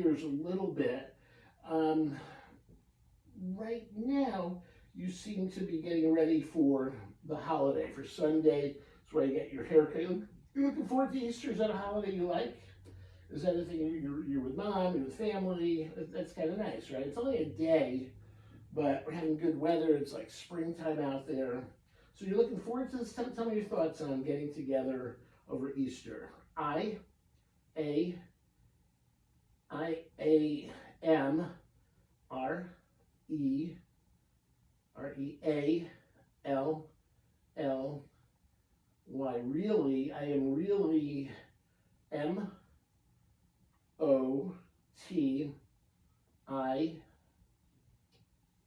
gears a little bit. Um, right now, you seem to be getting ready for the holiday, for Sunday. It's where you get your haircut. You're looking forward to Easter? Is that a holiday you like? Is that a thing you're with mom, you're with family? That's kind of nice, right? It's only a day, but we're having good weather. It's like springtime out there. So you're looking forward to this. Tell me your thoughts on getting together over Easter. A M REALLY. Really, I am really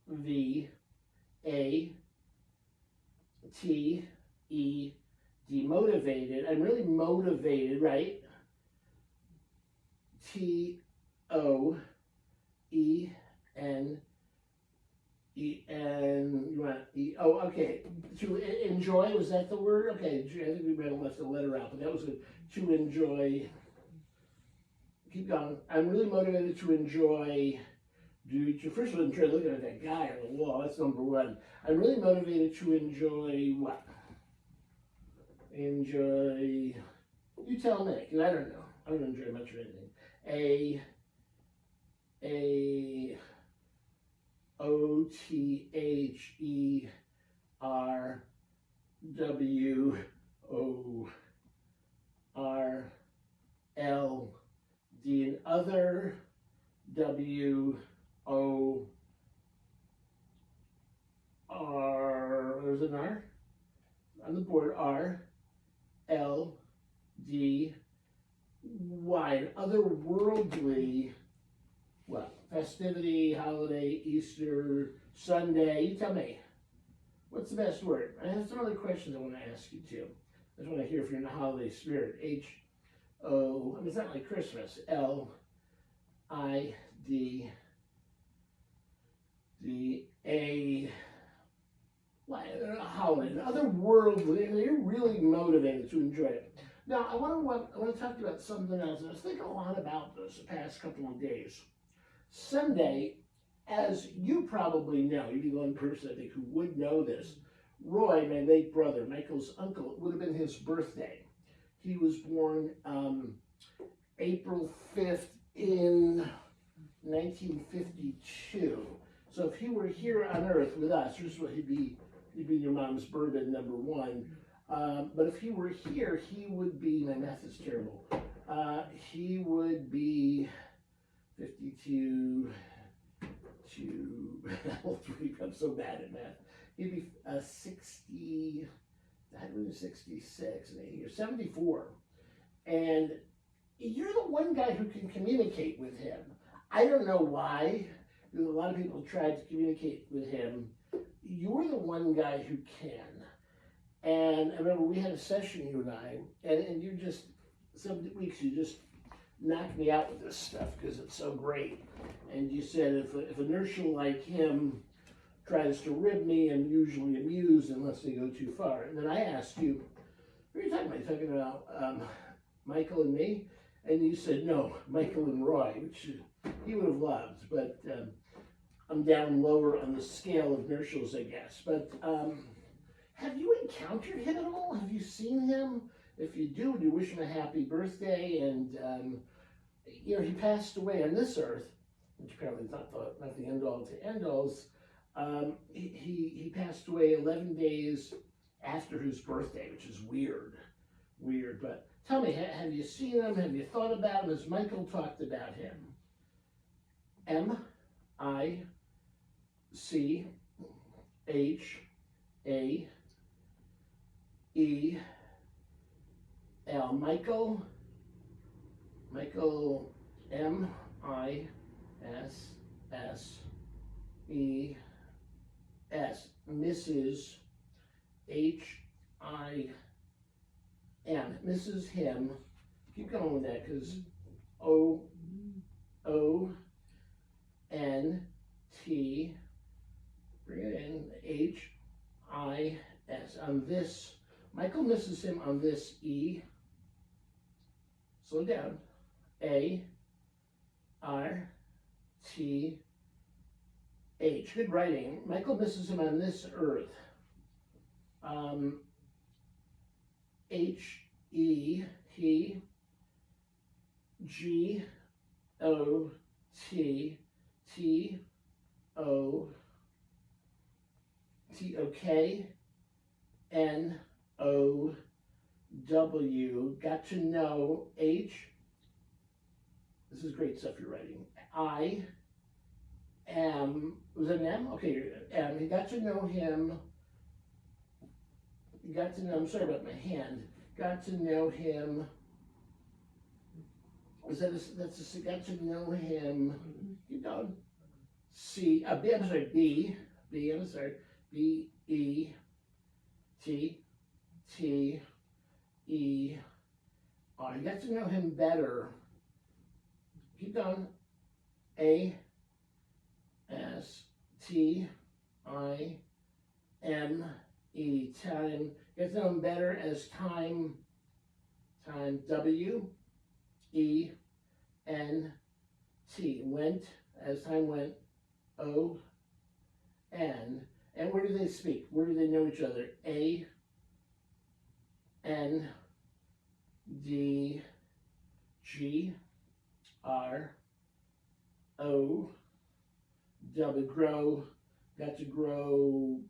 Motivated. Motivated. I'm really motivated, right? Toen. You want oh, okay. To enjoy, was that the word? Okay, I think we might have left the letter out, but that was it. To enjoy. Keep going. I'm really motivated to enjoy. First of all, enjoy looking at that guy on the wall. That's number one. I'm really motivated to enjoy what? Enjoy. You tell me, because I don't know. I don't enjoy much of anything. OTHERWORLD, and other. WOR, there's an R on the board. RLDY, otherworldly. What? Festivity, holiday, Easter, Sunday. You tell me. What's the best word? I have some other questions I want to ask you too. I just want to hear if you're in the holiday spirit. HO, I mean, it's not like Christmas. LIDDA. Holiday. Otherworldly. You're really motivated to enjoy it. Now, I want to talk to you about something else. I was thinking a lot about this the past couple of days. Sunday, as you probably know, you're the one person I think who would know this. Roy, my late brother, Michael's uncle, it would have been his birthday. He was born April 5th in 1952. So if he were here on Earth with us, this is what he'd be your mom's bourbon number one. But if he were here, he would be, my math is terrible, he would be 52 to, I'm so bad at math. He'd be 60, I was 66, and you're 74. And you're the one guy who can communicate with him. I don't know why. A lot of people tried to communicate with him. You're the one guy who can. And I remember we had a session, you and I, and you just, some weeks you just knocked me out with this stuff because it's so great. And you said if a Nirschel like him tries to rib me, I'm usually amused unless they go too far. And then I asked you, what are you talking about? You're talking about Michael and me? And you said, no, Michael and Roy, which he would have loved, but I'm down lower on the scale of Nirschels, I guess. But have you encountered him at all? Have you seen him? If you do you wish him a happy birthday? And you know, he passed away on this earth, which apparently is not the end all to end alls. He passed away 11 days after his birthday, which is weird. But tell me, have you seen him? Have you thought about him? Has Michael talked about him? MICHAEL. Michael, MISSES. Mrs. HIM. Mrs. Him. Keep going with that, because ONT. Bring it in. HIS. On this. Michael misses him on this E. Slow down. AIM. R, T, H. Good writing. Michael misses him on this earth. H, E, he, G, O, T, T, O, T, O, K, N, O, W. Got to know H. This is great stuff you're writing. I, M. Was it an M? Okay, M. You got to know him. You got to know, I'm sorry about my hand. Got to know him. Is that that's got to know him. Keep going. C, B, I'm sorry, B, I'm sorry, B, E, T, T, E, R. You got to know him better. Keep going. A, S, T, I, M, E, time. Get to know him better as time, W, E, N, T. Went, as time went, O, N. And where do they speak? Where do they know each other? A, N, D, G, R, O, W. Grow. Got to grow.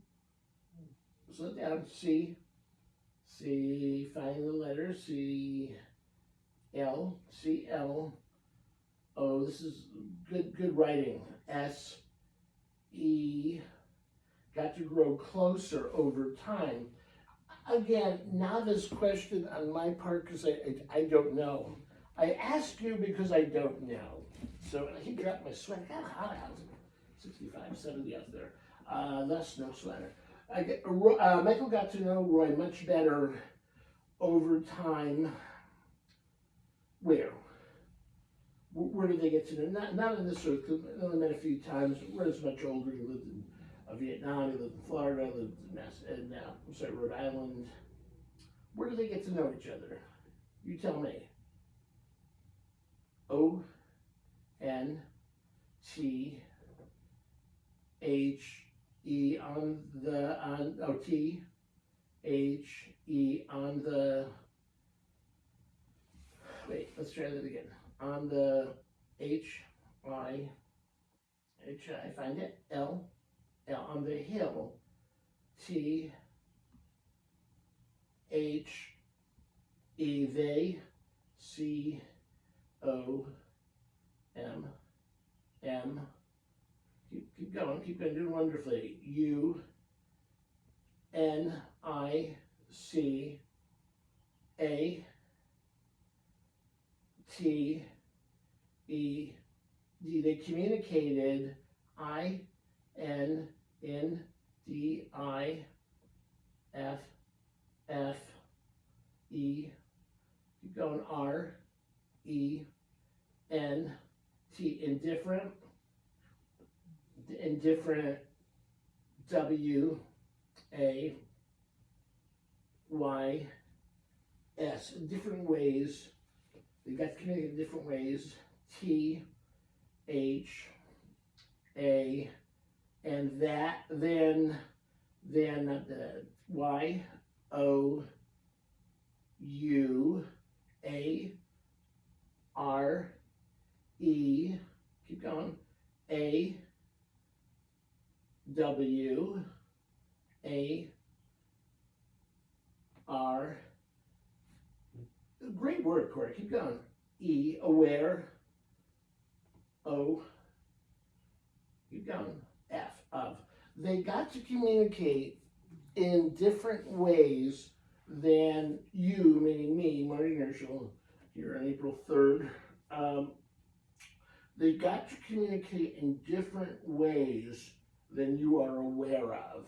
Slow it down. C, find the letter. C, L, C, L, O. This is good writing. S, E. Got to grow closer over time. Again, novice question on my part because I don't know. I ask you because I don't know. So he dropped my sweater. Got hot out. 65, 70 out there. That's no sweater. Michael got to know Roy much better over time. Where? Where did they get to know? Not in this earth, because I only met a few times. Roy's much older. He lived in Vietnam, he lived in Florida, lived in Rhode Island. Where do they get to know each other? You tell me. O, N, T, H, E T, H, E on the, wait, let's try that again. On the H, I, find it, L, on the hill, T, H, E, they, C, O, M, keep going, doing wonderfully. U, N, I, C, A, T, E, D. They communicated. I, N, D, I, F, E, keep going, R, E, N, T, indifferent, W, A, Y, S, in different ways. They got to communicate in different ways. T, H, A, and that, then Y, O, U, A, R, E, keep going, A, W, A, R, great word, Corey, keep going, E, aware, O, keep going, F, of. They got to communicate in different ways than you, meaning me, Marty Nirschel, here on April 3rd. They got to communicate in different ways than you are aware of.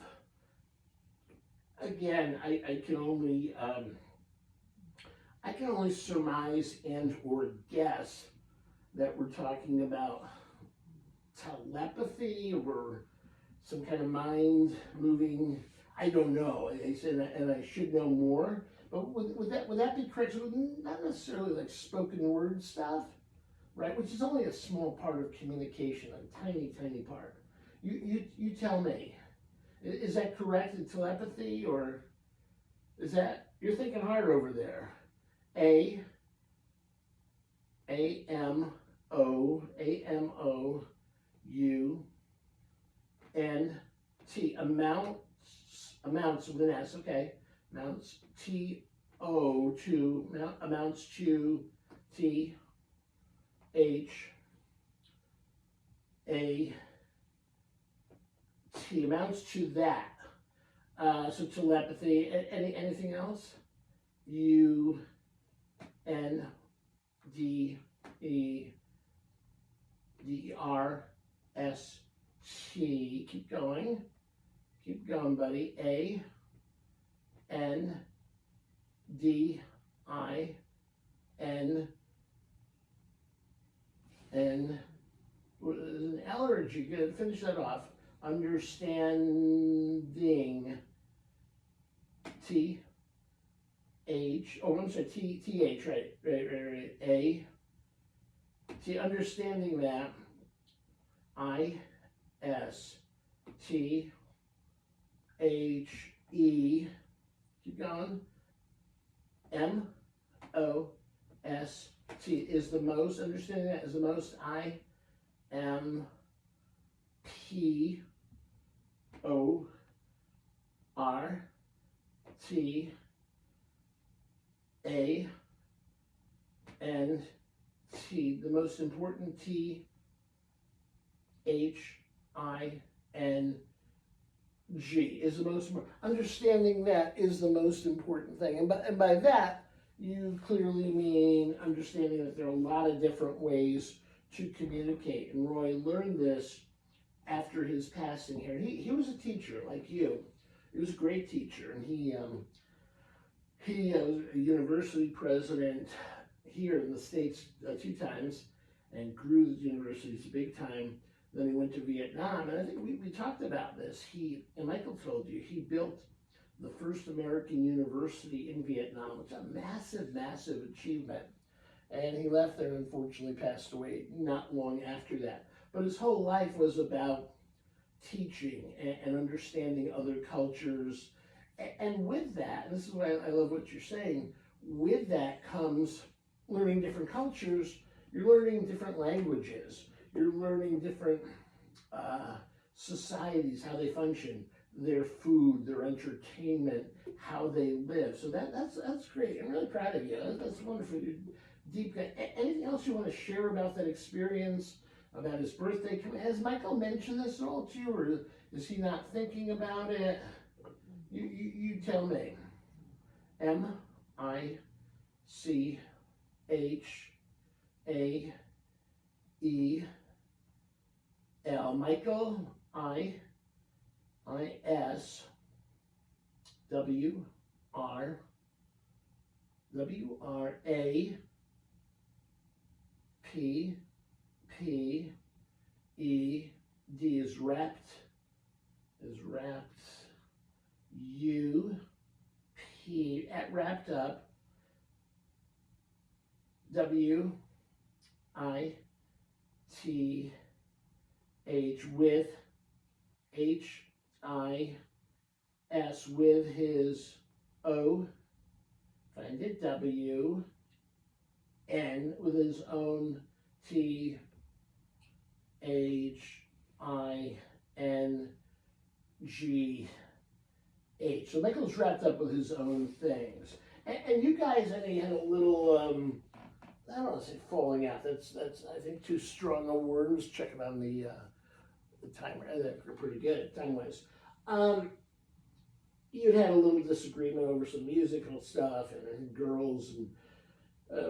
Again, I can only surmise and or guess that we're talking about telepathy or some kind of mind moving. I don't know. I said, and I should know more. But would that be correct? So not necessarily like spoken word stuff, right? Which is only a small part of communication, a tiny, tiny part. You tell me, is that correct in telepathy, or is that, you're thinking hard over there? A, A-M-O, U, N, T, amounts with an S, okay, amounts, T-O, to, amounts to, T, H, A, T, amounts to that. So telepathy, anything else? U, N, D, E, D, R, S, T, keep going, buddy, A, N, D, I, N, N, an L or a G, good, finish that off, understanding, T, H, oh, I'm sorry, T, H, right, A, T, understanding that, I, S, T, H, E, keep going, M, O, S, T, is the most, understanding that is the most, I, M, P, O, R, T, A, N, T, the most important, T, H, I, N, G is the most, understanding that is the most important thing. And by that, you clearly mean understanding that there are a lot of different ways to communicate. And Roy learned this after his passing here. He was a teacher like you. He was a great teacher, and he was a university president here in the States 2 times, and grew the universities big time. Then he went to Vietnam, and I think we talked about this. And Michael told you, he built the first American university in Vietnam, which is a massive, massive achievement. And he left there and unfortunately passed away not long after that. But his whole life was about teaching and understanding other cultures. And with that, and this is why I love what you're saying, with that comes learning different cultures. You're learning different languages. You're learning different societies, how they function, their food, their entertainment, how they live. So that's great. I'm really proud of you. That's wonderful. You're deep. Anything else you want to share about that experience, about his birthday? Has Michael mentioned this at all to you, or is he not thinking about it? You tell me. M-I-C-H-A-E-L. Michael, I-S-W-R-A-P-P-E-D is wrapped, U-P, at wrapped up, W-I-T-H, with H-I-S, with his O, find it, W-N, with his own T-H-I-N-G-H. So Michael's wrapped up with his own things. And you guys, I think, had a little, I don't want to say falling out. That's I think too strong a word. I'm just checking on the timer. I think we're pretty good time-wise. You'd had a little disagreement over some musical stuff and girls. And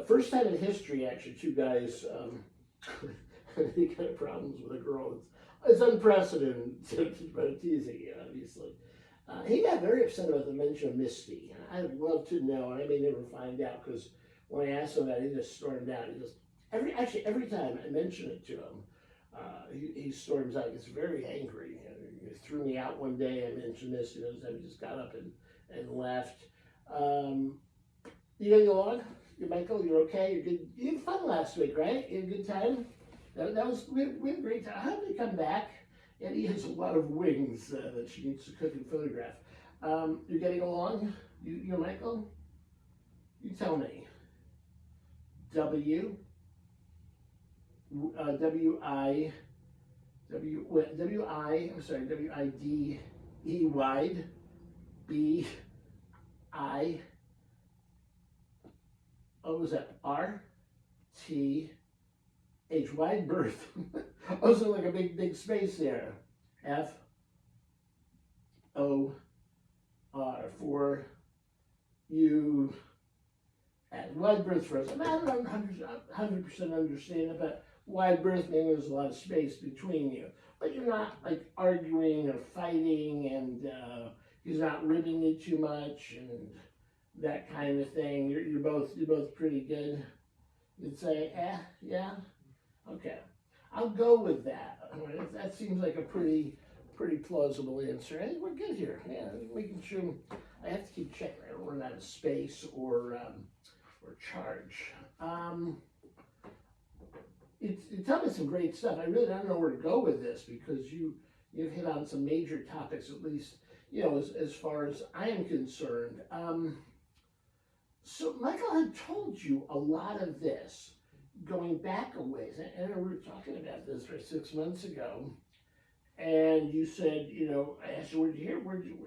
first time in history, actually, 2 guys any kind of problems with a girl. It's unprecedented, but teasing, obviously. He got very upset about the mention of Misty. I'd love to know, and I may never find out, because when I asked him that, he just stormed out. He just, every time I mention it to him, he storms out. He gets very angry. He threw me out one day. I mentioned this. He just got up and left. You getting along? Michael, you're okay? You're good? You had fun last week, right? You had a good time? That was, we had a great time. How did he come back? And he has a lot of wings that she needs to cook and photograph. You're getting along? You and Michael? You tell me. W, W-I-D-E, wide, B-I, what was that, R-T-H, wide berth. Also like a big space there. F-O-R, for you, and wide berth for us. I don't 100% understand it, but wide berth means there's a lot of space between you. But you're not like arguing or fighting, and he's not ribbing you too much and that kind of thing. You're both pretty good. You'd say, yeah, okay. I'll go with that. That seems like a pretty plausible answer. I think we're good here. Yeah, making sure. I have to keep checking. I don't run out of space or charge. You tell me some great stuff. I really don't know where to go with this, because you've hit on some major topics, at least, as far as I am concerned. So Michael had told you a lot of this going back a ways, and we were talking about this for 6 months ago, and you said, I asked you,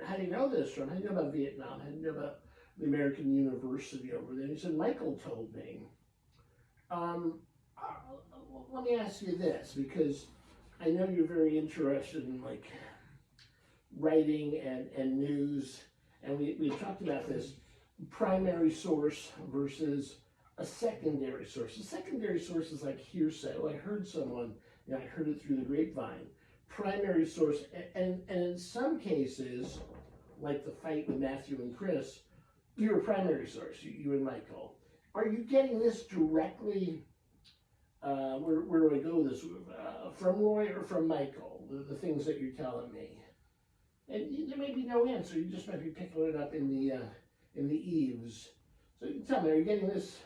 how do you know this from? How do you know about Vietnam? How do you know about the American University over there? And he said, Michael told me. Let me ask you this, because I know you're very interested in like writing and news, and we talked about this primary source versus a secondary source. A secondary source is like hearsay. Well, I heard someone, I heard it through the grapevine. Primary source, and in some cases, like the fight with Matthew and Chris, you're a primary source, you and Michael. Are you getting this directly, where do I go with this, from Roy or from Michael, the things that you're telling me? And there may be no answer, you just might be picking it up in the eaves. So you tell me, are you getting this?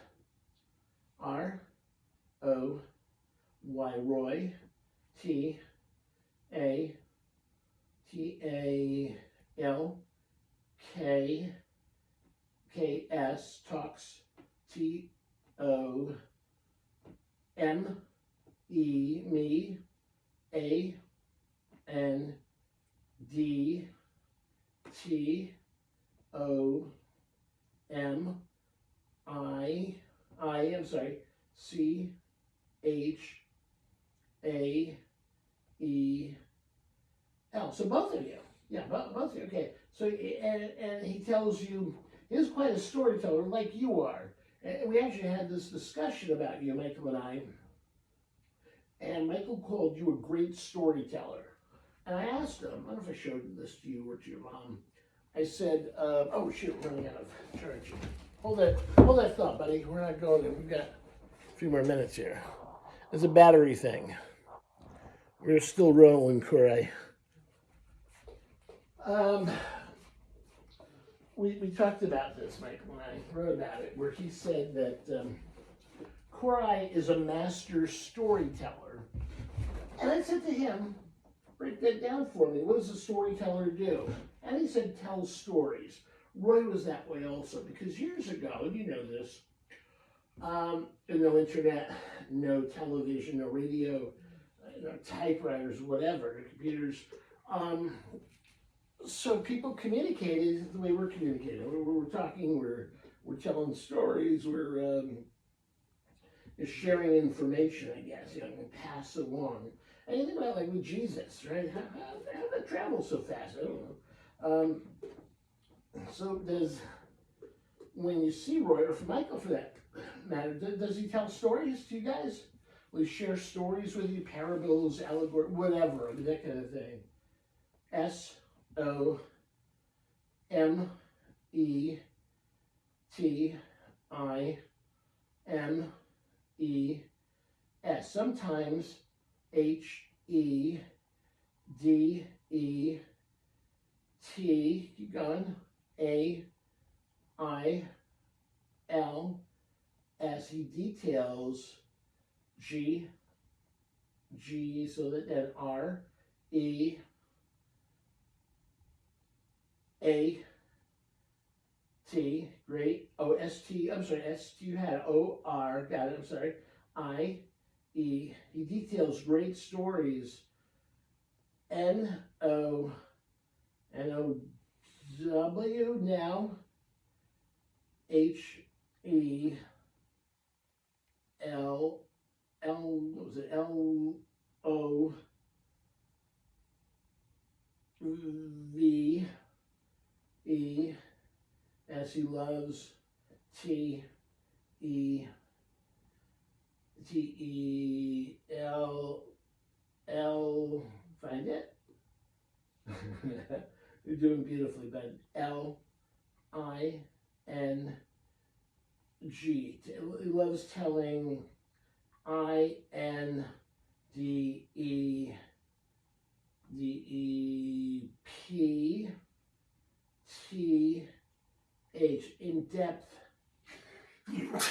R-O-Y, Roy, T-A-L-K-S, talks, T-O-M-E, me, A-N-D-T-O-M-I, C-H-A-E-L. So both of you. Yeah, both of you. Okay. So, and he tells you, he's quite a storyteller like you are. And we actually had this discussion about you, Michael and I. And Michael called you a great storyteller. And I asked him, I don't know if I showed this to you or to your mom. I said, oh shoot, we're running out of charge. Hold that thought, buddy. We're not going there. We've got a few more minutes here. It's a battery thing. We're still rolling, Corey. We talked about this, Michael and I wrote about it, where he said that Korai is a master storyteller. And I said to him, break that down for me. What does a storyteller do? And he said, tell stories. Roy was that way also, because years ago, and you know this, no internet, no television, no radio, no typewriters, whatever, no computers. So people communicated the way we're communicating. We're talking, we're telling stories, we're sharing information, I guess, and pass along. And you think about like with Jesus, right? How did that travel so fast? I don't know. So when you see Roy, or Michael for that matter, does he tell stories to you guys? Will he share stories with you, parables, allegory, whatever, I mean, that kind of thing? S-O-M-E-T-I-M-E-S. Sometimes H-E-D-E-T, keep going, A-I-L, as he details G, so that then R, E, A, T, great, O, S, T, I'm sorry, S, T, you had O, R, got it, I'm sorry, I, E, he details great stories, N, O, W, now, H, E, L, what was it, L, O, V, E, as he loves, T, E, L, find it? You're doing beautifully, bud. L, I, N, G. He loves telling I, N, D, E, P, T, H. In depth.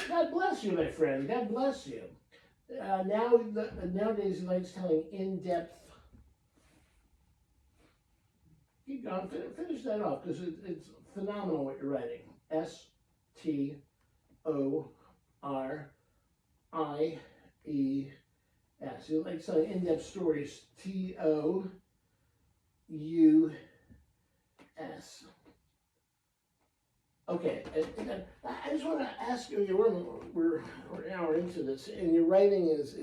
God bless you, my friend. God bless you. Nowadays, he likes telling in-depth. Keep going. Finish that off because it's phenomenal what you're writing. S, T, O, R, I, E, S. He likes telling in-depth stories. T, O, U, S. Okay, and I just want to ask you, we're an hour into this, and your writing is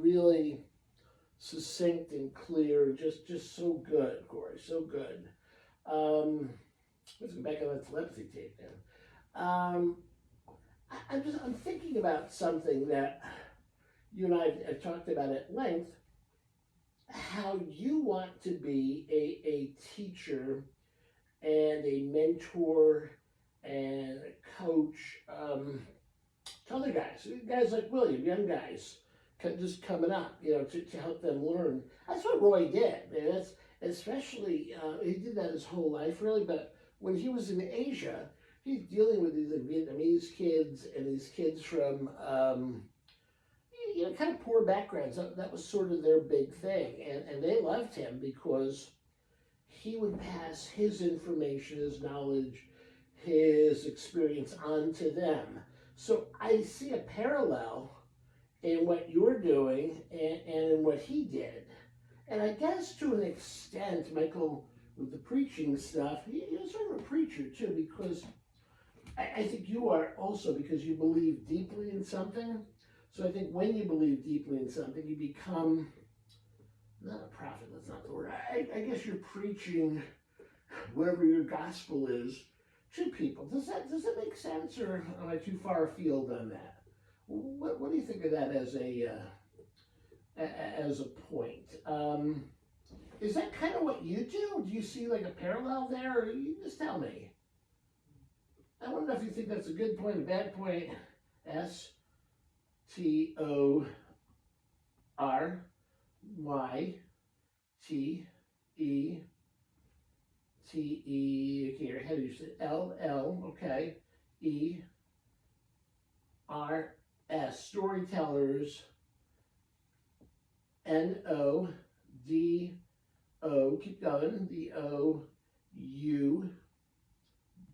really succinct and clear, just so good, Corey, so good. Let's go back on that telepathy tape now. I'm thinking about something that you and I have talked about at length, how you want to be a teacher and a mentor and a coach to other guys like William, young guys, just coming up, to help them learn. That's what Roy did. Man. That's especially he did that his whole life, really. But when he was in Asia, he's dealing with these Vietnamese kids and these kids from kind of poor backgrounds. That was sort of their big thing, and they loved him because he would pass his information, his knowledge, his experience on to them. So I see a parallel in what you're doing and in what he did. And I guess to an extent, Michael, with the preaching stuff, you're sort of a preacher too, because I think you are also, because you believe deeply in something. So I think when you believe deeply in something, you become, not a prophet, that's not the word. I guess you're preaching whatever your gospel is to people. Does that make sense, or am I too far afield on that? What do you think of that as a point? Is that kind of what you do? Do you see like a parallel there, or you just tell me? I wonder if you think that's a good point, a bad point. S, T, O, R, Y, T, E, T, E, okay, your head, you said L, L, okay, E, R, S, storytellers, N, O, D, O, keep going, D, O, U,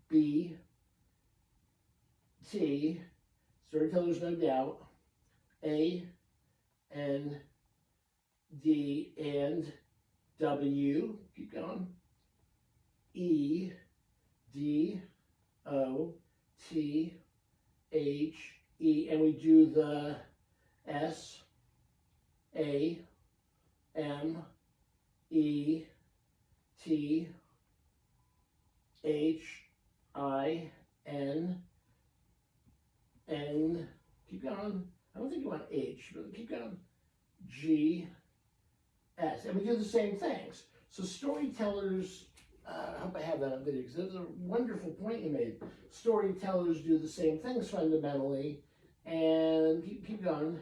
B, T, storytellers, no doubt, A, N, D, and W, keep going, E, D, O, T, H, E, and we do the S, A, M, E, T, H, I, N, keep going, I don't think you want H, but keep going, G, S, and we do the same things. So storytellers, I hope I have that on video, because that's a wonderful point you made. Storytellers do the same things fundamentally, and keep going,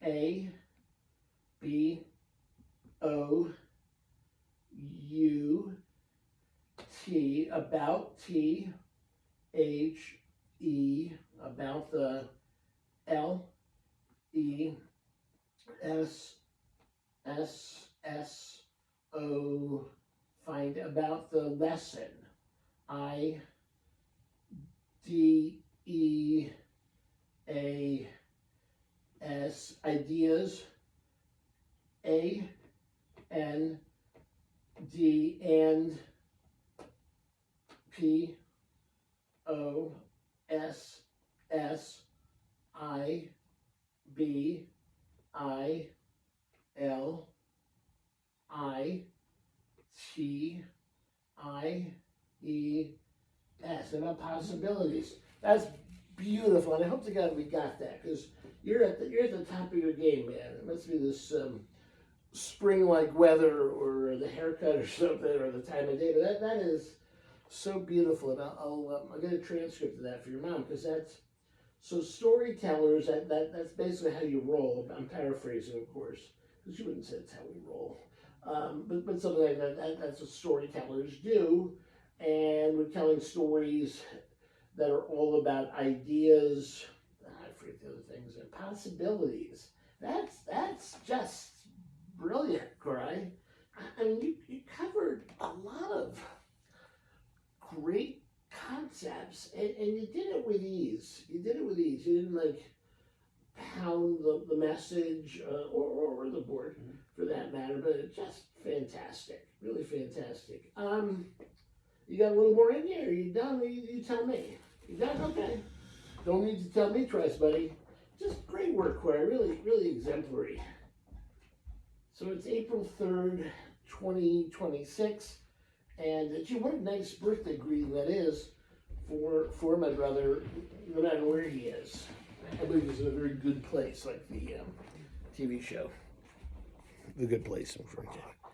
A, B, O, U, T, about T, H, E, about the L E S S S O. Find about the lesson. I D E A S. Ideas. A N D and P O S S I B I L I T I E S. About possibilities. That's beautiful, and I hope to God we got that, because you're at the top of your game, man. It must be this spring-like weather, or the haircut, or something, or the time of day. But that is so beautiful, and I'll get a transcript of that for your mom, because that's so storytellers. That's basically how you roll. I'm paraphrasing, of course, because you wouldn't say it's how we roll. But something like that's what storytellers do, and we're telling stories that are all about ideas. I forget the other things, and possibilities. That's just brilliant, Cory. I mean, you covered a lot of great concepts, and you did it with ease. You did it with ease. You didn't like pound the message or the board, for that matter, but it's just fantastic. Really fantastic. You got a little more in you? Are you done? You tell me. You done? Okay. Don't need to tell me twice, buddy. Just great work, Cory. Really, really exemplary. So it's April 3rd, 2026. And gee, what a nice birthday greeting that is for my brother, no matter where he is. I believe he's in a very good place, like the TV show. The Good Place, I'm referring to.